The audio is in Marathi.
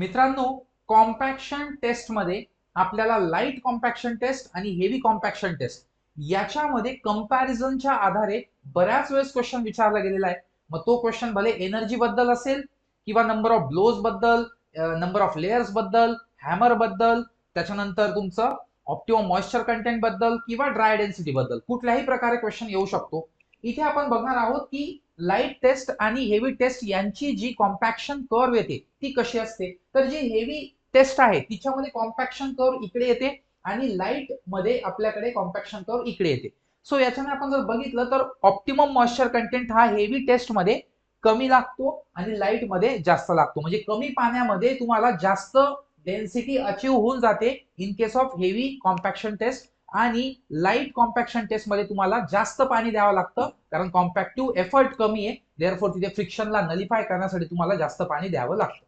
मित्रांनो, कॉम्पॅक्शन टेस्ट मध्ये आपल्याला लाईट कॉम्पॅक्शन टेस्ट आणि हेवी कॉम्पॅक्शन टेस्ट याच्यामध्ये कंपॅरिझनच्या आधारे बऱ्याच वेळेस क्वेश्चन विचारला गेलेला आहे. मग तो क्वेश्चन भले एनर्जी बद्दल असेल किंवा नंबर ऑफ ब्लोज बद्दल, नंबर ऑफ लेयर्स बद्दल, हॅमर बद्दल, त्याच्यानंतर तुमचं ऑप्टिमम मॉइश्चर कंटेंट बद्दल किंवा ड्राय डेन्सिटी बद्दल कुठल्याही प्रकारे क्वेश्चन येऊ शकतो. इथे आपण बघणार आहोत की लाईट टेस्ट आणि हेवी टेस्ट यांची जी कॉम्पॅक्शन कर्व येते ती कशी असते. तर जी हेवी टेस्ट आहे तिच्यामध्ये कॉम्पॅक्शन कर्व इकडे येते आणि लाईट मध्ये आपल्याकडे कॉम्पॅक्शन कर्व इकडे येते. सो याच्याने आपण जर बघितलं तर ऑप्टिमम मॉइश्चर कंटेंट हा हेवी टेस्ट मध्ये कमी लागतो आणि लाईट मध्ये जास्त लागतो. म्हणजे कमी पाण्यामध्ये तुम्हाला जास्त डेन्सिटी अचीव होऊन जाते in case of heavy compaction test, आणि लाईट कॉम्पॅक्शन टेस्ट मध्ये तुम्हाला जास्त पाणी द्यावं लागतं कारण कॉम्पॅक्टिव्ह एफर्ट कमी आहे. देअरफॉर तिथे फ्रिक्शनला नलिफाय करण्यासाठी तुम्हाला जास्त पाणी द्यावं लागतं.